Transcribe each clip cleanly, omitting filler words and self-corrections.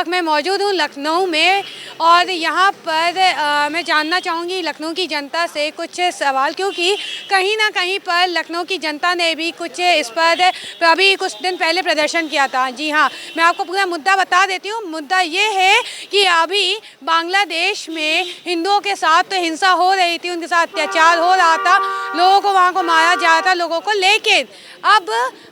वक्त मैं मौजूद हूँ लखनऊ में और यहाँ पर मैं जानना चाहूँगी लखनऊ की जनता से कुछ सवाल, क्योंकि कहीं ना कहीं पर लखनऊ की जनता ने भी कुछ इस पर अभी कुछ दिन पहले प्रदर्शन किया था। जी हाँ, मैं आपको पूरा मुद्दा बता देती हूँ। मुद्दा ये है कि अभी बांग्लादेश में हिंदुओं के साथ तो हिंसा हो रही थी, उनके साथ अत्याचार हो रहा था, लोगों को वहाँ को मारा जा रहा था लोगों को, लेकिन अब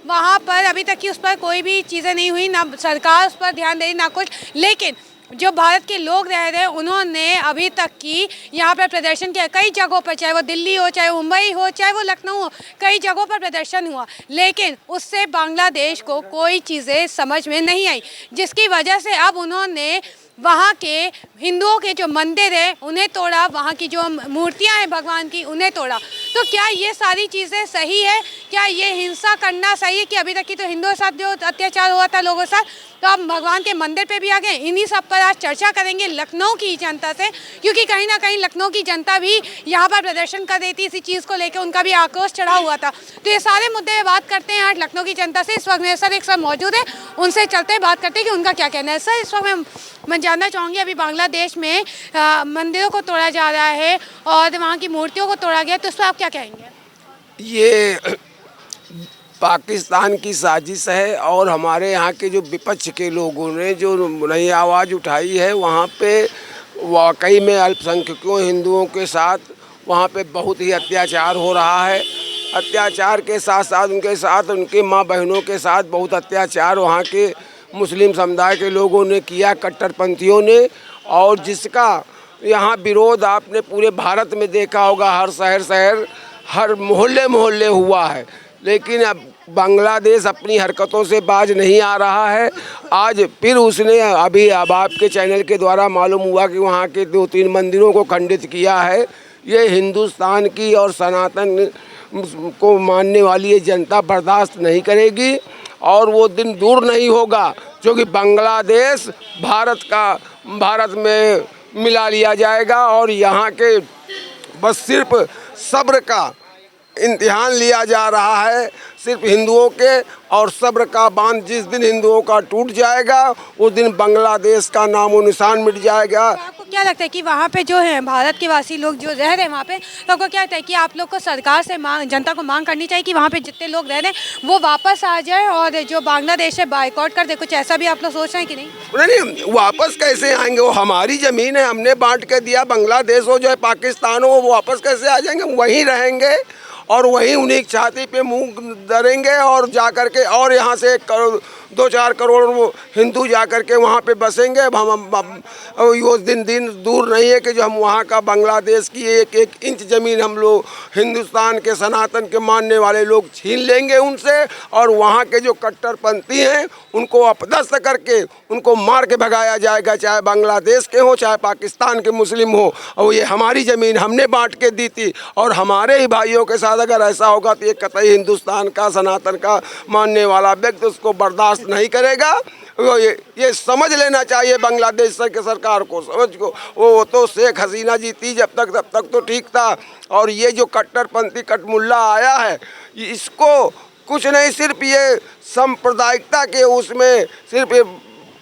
वहाँ पर अभी तक की उस पर कोई भी चीज़ें नहीं हुई, ना सरकार उस पर ध्यान दे रही ना कुछ। लेकिन जो भारत के लोग रह रहे हैं उन्होंने अभी तक की यहाँ पर प्रदर्शन किया कई जगहों पर, चाहे वो दिल्ली हो, चाहे मुंबई हो, चाहे वो लखनऊ हो, कई जगहों पर प्रदर्शन हुआ, लेकिन उससे बांग्लादेश को कोई चीज़ें समझ में नहीं आई, जिसकी वजह से अब उन्होंने वहाँ के हिंदुओं के जो मंदिर है उन्हें तोड़ा, वहाँ की जो मूर्तियाँ हैं भगवान की उन्हें तोड़ा। तो क्या ये सारी चीज़ें सही है? क्या ये हिंसा करना सही है? कि अभी तक की तो हिंदुओं के साथ जो अत्याचार हुआ था लोगों के साथ, तो अब भगवान के मंदिर पे भी आ गए। इन्हीं सब पर आज चर्चा करेंगे लखनऊ की जनता से, क्योंकि कहीं ना कहीं लखनऊ की जनता भी यहाँ पर प्रदर्शन कर रही थी, इसी चीज़ को लेकर उनका भी आक्रोश चढ़ा हुआ था। तो ये सारे मुद्दे पे बात करते हैं आज लखनऊ की जनता से। इस वक्त मेरे सर एक सर मौजूद है, उनसे चलते बात करते हैं कि उनका क्या कहना है। सर, इस वक्त मैं जानना चाहूँगी, अभी बांग्लादेश में मंदिरों को तोड़ा जा रहा है और वहाँ की मूर्तियों को तोड़ा गया, तो इस पर आप क्या कहेंगे? ये पाकिस्तान की साजिश है और हमारे यहाँ के जो विपक्ष के लोगों ने जो नई आवाज़ उठाई है, वहाँ पे वाकई में अल्पसंख्यकों हिंदुओं के साथ वहाँ पे बहुत ही अत्याचार हो रहा है। अत्याचार के साथ साथ उनके माँ बहनों के साथ बहुत अत्याचार वहाँ के मुस्लिम समुदाय के लोगों ने किया, कट्टरपंथियों ने, और जिसका यहाँ विरोध आपने पूरे भारत में देखा होगा, हर शहर हर मोहल्ले हुआ है। लेकिन अब बांग्लादेश अपनी हरकतों से बाज नहीं आ रहा है। आज फिर उसने अब आपके चैनल के द्वारा मालूम हुआ कि वहाँ के 2-3 मंदिरों को खंडित किया है। ये हिंदुस्तान की और सनातन को मानने वाली ये जनता बर्दाश्त नहीं करेगी और वो दिन दूर नहीं होगा जो कि बांग्लादेश भारत में मिला लिया जाएगा और यहाँ के बस सिर्फ सब्र का इम्तिहान लिया जा रहा है, सिर्फ हिंदुओं के, और सब्र का बांध जिस दिन हिंदुओं का टूट जाएगा उस दिन बांग्लादेश का नामो निशान मिट जाएगा। तो आपको क्या लगता है कि वहाँ पे जो है भारत के वासी लोग जो रह रहे हैं वहाँ पे, तो आपको क्या लगता है कि आप लोग को सरकार से जनता को मांग करनी चाहिए कि वहाँ पे जितने लोग रह रहे हैं वो वापस आ जाए और जो बांग्लादेश है बायकॉट कर दे? कुछ ऐसा भी आप लोग सोच रहे हैं कि नहीं? नहीं, वापस कैसे आएंगे? वो हमारी ज़मीन है, हमने बांट के दिया। बांग्लादेश हो चाहे पाकिस्तान हो, वो वापस कैसे आ जाएंगे? वहीं रहेंगे और वहीं उन्हीं की छाती पे मुंह धरेंगे और जा कर के, और यहाँ से 2-4 करोड़ वो हिंदू जा कर के वहाँ पे बसेंगे। अब हम वो दिन दूर नहीं है कि जो हम वहाँ का बांग्लादेश की एक इंच ज़मीन हम लोग हिंदुस्तान के सनातन के मानने वाले लोग छीन लेंगे उनसे, और वहाँ के जो कट्टरपंथी हैं उनको अपदस्थ करके उनको मार के भगाया जाएगा, चाहे बांग्लादेश के हो चाहे पाकिस्तान के मुस्लिम हो। और ये हमारी ज़मीन हमने बांट के दी थी, और हमारे ही भाइयों के साथ अगर ऐसा होगा तो ये कतई हिंदुस्तान का सनातन का मानने वाला व्यक्ति उसको बर्दाश्त नहीं करेगा। ये समझ लेना चाहिए बांग्लादेश के सरकार को। समझ को वो तो शेख हसीना जी थी तब तक तो ठीक था, और ये जो कट्टरपंथी कटमुल्ला आया है इसको कुछ नहीं, सिर्फ ये सांप्रदायिकता के उसमें सिर्फ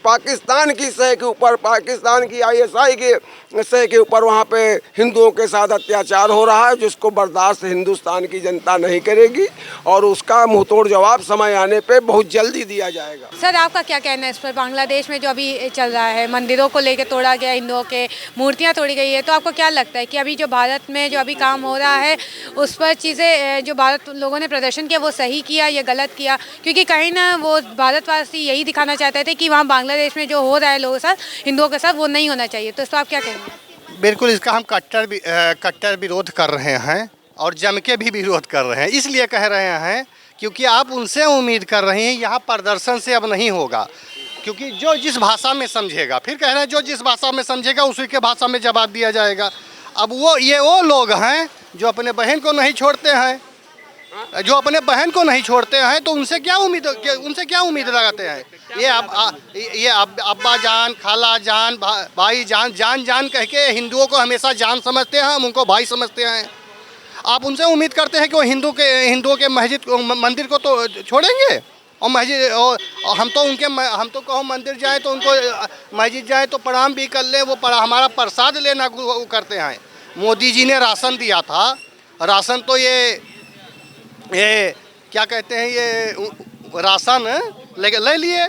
पाकिस्तान की सह के ऊपर, पाकिस्तान की ISI के सह के ऊपर वहाँ पे हिंदुओं के साथ अत्याचार हो रहा है, जिसको बर्दाश्त हिंदुस्तान की जनता नहीं करेगी और उसका मुंहतोड़ जवाब समय आने पे बहुत जल्दी दिया जाएगा। सर, आपका क्या कहना है इस पर? बांग्लादेश में जो अभी चल रहा है, मंदिरों को लेकर तोड़ा गया, हिंदुओं के मूर्तियाँ तोड़ी गई है, तो आपको क्या लगता है कि अभी जो भारत में जो अभी काम हो रहा है उस पर चीज़ें जो भारत लोगों ने प्रदर्शन किया वो सही किया या गलत किया? क्योंकि कहीं ना वो भारतवासी यही दिखाना चाहते थे कि वहाँ बांग्लादेश में जो हो रहा है लोगों के साथ, हिंदुओं के साथ, वो नहीं होना चाहिए। तो इस पर आप क्या कहेंगे? बिल्कुल, इसका हम कट्टर विरोध कर रहे हैं और जम के भी विरोध कर रहे हैं। इसलिए कह रहे हैं क्योंकि आप उनसे उम्मीद कर रहे हैं, यहाँ प्रदर्शन से अब नहीं होगा, क्योंकि जो जिस भाषा में समझेगा, फिर कह रहे हैं जो जिस भाषा में समझेगा उसी के भाषा में जवाब दिया जाएगा। अब वो लोग हैं जो अपने बहन को नहीं छोड़ते हैं, तो उनसे क्या उम्मीद लगाते हैं? ये अब्बा जान, खाला जान, भाई जान, जान कह के हिंदुओं को हमेशा जान समझते हैं, हम उनको भाई समझते हैं। आप उनसे उम्मीद करते हैं कि वो हिंदुओं के मस्जिद मंदिर को तो छोड़ेंगे? और मस्जिद और हम तो कहो मंदिर जाएं तो उनको मस्जिद जाएं तो प्रणाम भी कर ले, वो हमारा प्रसाद लेना वो करते हैं। मोदी जी ने राशन दिया था, राशन तो ये क्या कहते हैं, ये राशन ले लिए,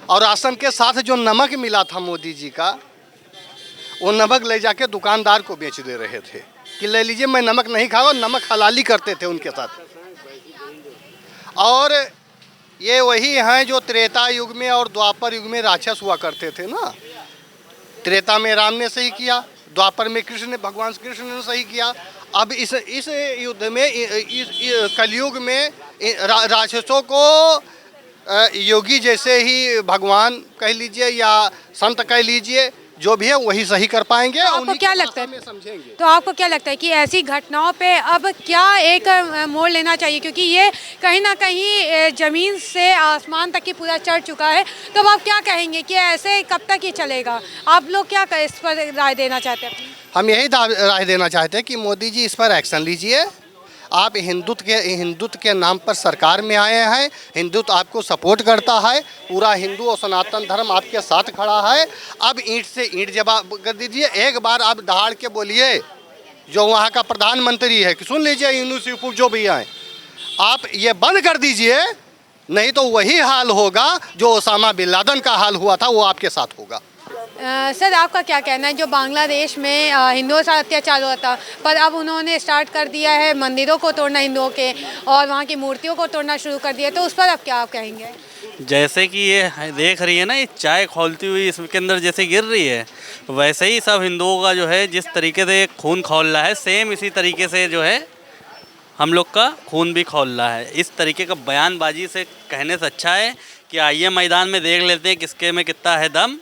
और राशन के साथ जो नमक मिला था मोदी जी का, वो नमक ले जाके दुकानदार को बेच दे रहे थे कि ले लीजिए, मैं नमक नहीं खाऊंगा, नमक हलाली करते थे उनके साथ। और ये वही हैं जो त्रेता युग में और द्वापर युग में राक्षस हुआ करते थे ना। त्रेता में राम ने सही किया, द्वापर में भगवान कृष्ण ने सही किया। अब इस युद्ध में कलयुग में राक्षसों को योगी जैसे ही भगवान कह लीजिए या संत कह लीजिए, जो भी है वही सही कर पाएंगे। आपको क्या लगता है, समझेंगे। तो आपको क्या लगता है कि ऐसी घटनाओं पे अब क्या एक मोड़ लेना चाहिए, क्योंकि ये कहीं ना कहीं ज़मीन से आसमान तक की पूरा चढ़ चुका है, तो आप क्या कहेंगे कि ऐसे कब तक ये चलेगा? आप लोग क्या इस पर राय देना चाहते हैं? हम यही राय देना चाहते हैं कि मोदी जी इस पर एक्शन लीजिए। आप हिंदुत्व के नाम पर सरकार में आए हैं, हिंदुत्व आपको सपोर्ट करता है, पूरा हिंदू और सनातन धर्म आपके साथ खड़ा है। अब ईंट से ईंट जवाब कर दीजिए। एक बार आप दहाड़ के बोलिए, जो वहाँ का प्रधानमंत्री है कि सुन लीजिए, यूनुस जो भी आए, आप ये बंद कर दीजिए, नहीं तो वही हाल होगा जो ओसामा बिन लादेन का हाल हुआ था, वो आपके साथ होगा। सर, आपका क्या कहना है, जो बांग्लादेश में हिंदुओं से अत्याचार हुआ था, पर अब उन्होंने स्टार्ट कर दिया है मंदिरों को तोड़ना हिंदुओं के, और वहाँ की मूर्तियों को तोड़ना शुरू कर दिया, तो उस पर अब क्या आप कहेंगे? जैसे कि ये देख रही है ना, ये चाय खौलती हुई इसके अंदर जैसे गिर रही है, वैसे ही सब हिंदुओं का जो है जिस तरीके से खून खौल रहा है, सेम इसी तरीके से जो है हम लोग का खून भी खौल रहा है। इस तरीके का बयानबाजी से कहने से अच्छा है कि आइए मैदान में देख लेते हैं किसके में कितना है दम।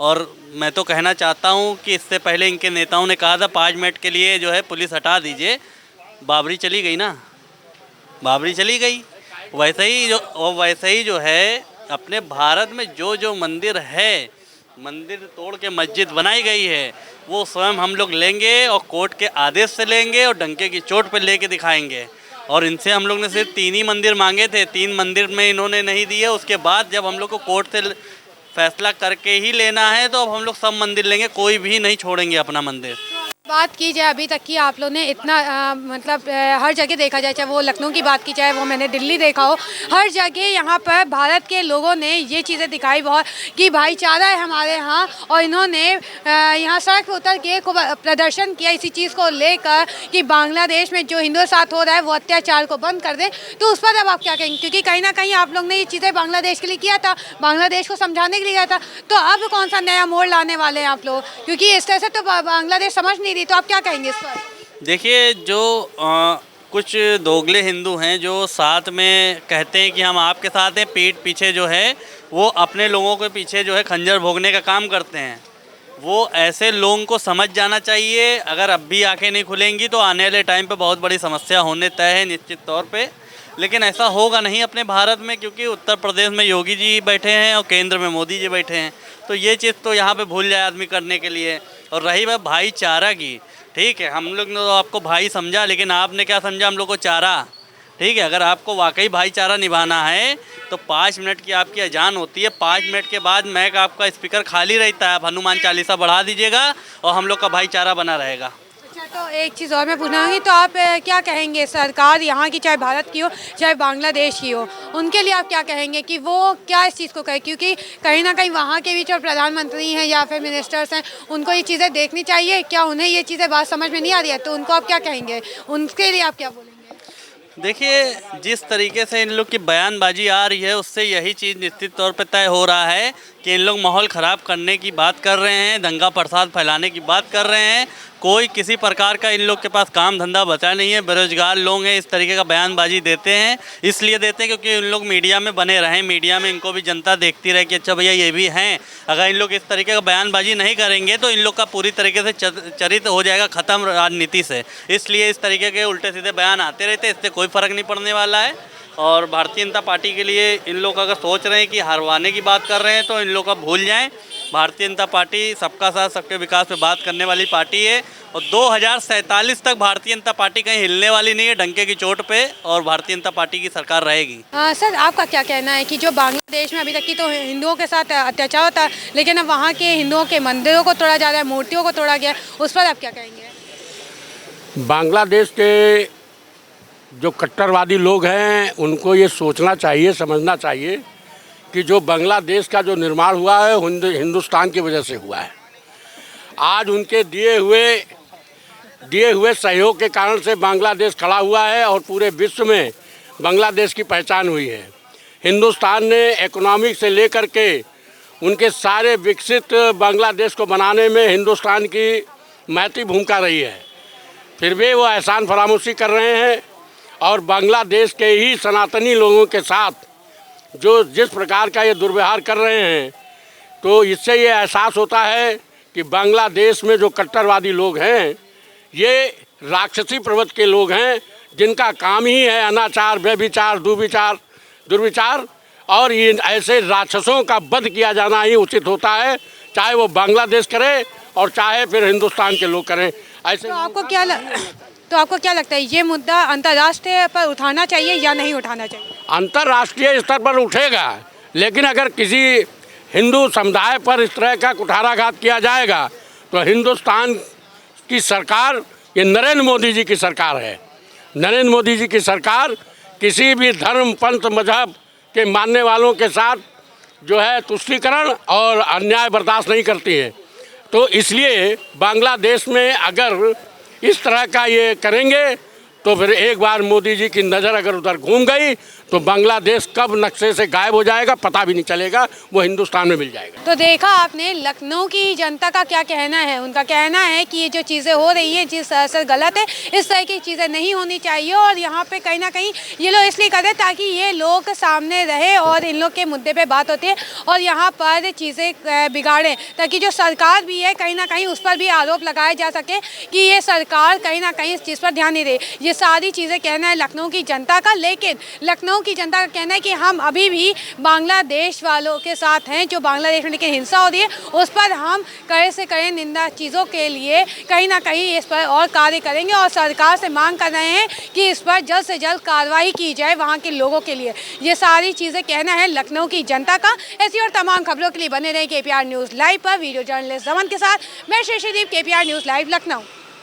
और मैं तो कहना चाहता हूँ कि इससे पहले इनके नेताओं ने कहा था 5 मिनट के लिए जो है पुलिस हटा दीजिए, बाबरी चली गई ना, बाबरी चली गई। वैसे ही जो है अपने भारत में जो मंदिर है, मंदिर तोड़ के मस्जिद बनाई गई है, वो स्वयं हम लोग लेंगे और कोर्ट के आदेश से लेंगे और डंके की चोट पर लेके दिखाएंगे। और इनसे हम लोग ने सिर्फ 3 ही मंदिर मांगे थे, 3 मंदिर में इन्होंने नहीं दिए। उसके बाद जब हम लोग को कोर्ट से फैसला करके ही लेना है, तो अब हम लोग सब मंदिर लेंगे, कोई भी नहीं छोड़ेंगे अपना मंदिर। बात की जाए अभी तक की आप लोगों ने इतना हर जगह देखा जाए, चाहे वो लखनऊ की बात की जाए, वो मैंने दिल्ली देखा हो, हर जगह यहाँ पर भारत के लोगों ने ये चीज़ें दिखाई बहुत कि भाईचारा है हमारे यहाँ, और इन्होंने यहाँ सड़क पर उतर के प्रदर्शन किया इसी चीज़ को लेकर कि बांग्लादेश में जो हिंदुओं के साथ हो रहा है वो अत्याचार को बंद कर दें। तो उस पर अब आप क्या कहेंगे, क्योंकि कहीं ना कहीं आप लोग ने ये चीज़ें बांग्लादेश के लिए किया था, बांग्लादेश को समझाने के लिए किया था, तो अब कौन सा नया मोड़ लाने वाले हैं आप लोग, क्योंकि इस तरह से तो बांग्लादेश समझ नहीं रही, तो आप क्या कहेंगे इस पर? देखिए, जो कुछ दोगले हिंदू हैं जो साथ में कहते हैं कि हम आपके साथ हैं, पीठ पीछे जो है वो अपने लोगों के पीछे जो है खंजर भोगने का काम करते हैं। वो ऐसे लोगों को समझ जाना चाहिए, अगर अब भी आंखें नहीं खुलेंगी तो आने वाले टाइम पे बहुत बड़ी समस्या होने तय है निश्चित तौर पे। लेकिन ऐसा होगा नहीं अपने भारत में, क्योंकि उत्तर प्रदेश में योगी जी बैठे हैं और केंद्र में मोदी जी बैठे हैं, तो ये चीज़ तो यहाँ पे भूल जाए आदमी करने के लिए। और रही बात भाईचारा की, ठीक है, हम लोग ने तो आपको भाई समझा, लेकिन आपने क्या समझा हम लोग को चारा। ठीक है, अगर आपको वाकई भाईचारा निभाना है तो 5 मिनट की आपकी अजान होती है, 5 मिनट के बाद मैक आपका स्पीकर खाली रहता है, आप हनुमान चालीसा बढ़ा दीजिएगा और हम लोग का भाईचारा बना रहेगा। अच्छा, तो एक चीज़ और मैं पूछना चाहूँगी, तो आप क्या कहेंगे, सरकार यहाँ की चाहे भारत की हो चाहे बांग्लादेश की हो, उनके लिए आप क्या कहेंगे कि वो क्या इस चीज़ को कहे, क्योंकि कहीं ना कहीं वहाँ के भी जो प्रधानमंत्री हैं या फिर मिनिस्टर्स हैं, उनको ये चीज़ें देखनी चाहिए, क्या उन्हें ये चीज़ें बात समझ में नहीं आ रही है, तो उनको आप क्या कहेंगे, उनके लिए आप क्या बोलेंगे? देखिए, जिस तरीके से इन लोग की बयानबाजी आ रही है, उससे यही चीज़ निश्चित तौर पे तय हो रहा है कि इन लोग माहौल ख़राब करने की बात कर रहे हैं, दंगा प्रसाद फैलाने की बात कर रहे हैं। कोई किसी प्रकार का इन लोग के पास काम धंधा बचा नहीं है, बेरोजगार लोग हैं, इस तरीके का बयानबाजी देते हैं। इसलिए देते हैं क्योंकि इन लोग मीडिया में बने रहें, मीडिया में इनको भी जनता देखती रहे कि अच्छा भैया ये भी हैं। अगर इन लोग इस तरीके का बयानबाजी नहीं करेंगे तो इन लोग का पूरी तरीके से चरित्र हो जाएगा ख़त्म राजनीति से। इसलिए इस तरीके के उल्टे सीधे बयान आते रहते हैं, इससे कोई फ़र्क नहीं पड़ने वाला है। और भारतीय जनता पार्टी के लिए इन लोग अगर सोच रहे हैं कि हरवाने की बात कर रहे हैं तो इन लोग का भूल जाएं भारतीय जनता पार्टी सबका साथ सबके विकास पे बात करने वाली पार्टी है और 2047 तक भारतीय जनता पार्टी कहीं हिलने वाली नहीं है डंके की चोट पे, और भारतीय जनता पार्टी की सरकार रहेगी। सर आपका क्या कहना है कि जो बांग्लादेश में अभी तक की तो हिंदुओं के साथ अत्याचार होता है, लेकिन अब वहाँ के हिंदुओं के मंदिरों को तोड़ा जा रहा है, मूर्तियों को तोड़ा गया, उस पर आप क्या कहेंगे? बांग्लादेश के जो कट्टरवादी लोग हैं उनको ये सोचना चाहिए, समझना चाहिए कि जो बांग्लादेश का जो निर्माण हुआ है हिंदुस्तान की वजह से हुआ है। आज उनके दिए हुए सहयोग के कारण से बांग्लादेश खड़ा हुआ है और पूरे विश्व में बांग्लादेश की पहचान हुई है। हिंदुस्तान ने इकोनॉमिक से लेकर के उनके सारे विकसित बांग्लादेश को बनाने में हिंदुस्तान की महती भूमिका रही है। फिर भी वो एहसान फरामोशी कर रहे हैं और बांग्लादेश के ही सनातनी लोगों के साथ जो जिस प्रकार का ये दुर्व्यवहार कर रहे हैं, तो इससे ये एहसास होता है कि बांग्लादेश में जो कट्टरवादी लोग हैं ये राक्षसी प्रवृत्ति के लोग हैं, जिनका काम ही है अनाचार, व्यभिचार, दुर्विचार, और ये ऐसे राक्षसों का वध किया जाना ही उचित होता है, चाहे वो बांग्लादेश करे और चाहे फिर हिंदुस्तान के लोग करें। ऐसे तो आपको क्या लगता है ये मुद्दा अंतर्राष्ट्रीय पर उठाना चाहिए या नहीं उठाना चाहिए? अंतर्राष्ट्रीय स्तर पर उठेगा, लेकिन अगर किसी हिंदू समुदाय पर इस तरह का कुठाराघात किया जाएगा तो हिंदुस्तान की सरकार, ये नरेंद्र मोदी जी की सरकार है। नरेंद्र मोदी जी की सरकार किसी भी धर्म, पंथ, मजहब के मानने वालों के साथ जो है तुष्टीकरण और अन्याय बर्दाश्त नहीं करती है। तो इसलिए बांग्लादेश में अगर इस तरह का ये करेंगे तो फिर एक बार मोदी जी की नज़र अगर उधर घूम गई तो बांग्लादेश कब नक्शे से गायब हो जाएगा पता भी नहीं चलेगा, वो हिंदुस्तान में मिल जाएगा। तो देखा आपने लखनऊ की जनता का क्या कहना है। उनका कहना है कि ये जो चीज़ें हो रही हैं जिस तरह से गलत है, इस तरह की चीज़ें नहीं होनी चाहिए, और यहाँ पे कहीं ना कहीं ये लोग इसलिए कर रहे ताकि ये लोग सामने रहे और इन लोग के मुद्दे पे बात होती है और यहाँ पर चीज़ें बिगाड़ें, ताकि जो सरकार भी है कहीं ना कहीं उस पर भी आरोप लगाया जा सके कि ये सरकार कहीं ना कहीं इस चीज़ पर ध्यान नहीं दे। ये सारी चीज़ें कहना है लखनऊ की जनता का, लेकिन लखनऊ की जनता का कहना है कि हम अभी भी बांग्लादेश वालों के साथ हैं। जो बांग्लादेश में लेकिन हिंसा हो रही है उस पर हम कड़े से कड़े निंदा चीज़ों के लिए कहीं ना कहीं इस पर और कार्य करेंगे और सरकार से मांग कर रहे हैं कि इस पर जल्द से जल्द कार्रवाई की जाए वहाँ के लोगों के लिए। ये सारी चीज़ें कहना है लखनऊ की जनता का। ऐसी और तमाम खबरों के लिए बने रहे KPR न्यूज़ लाइव पर। वीडियो जर्नलिस्ट जमन के साथ मैं शेषदीप, KPR न्यूज़ लाइव लखनऊ।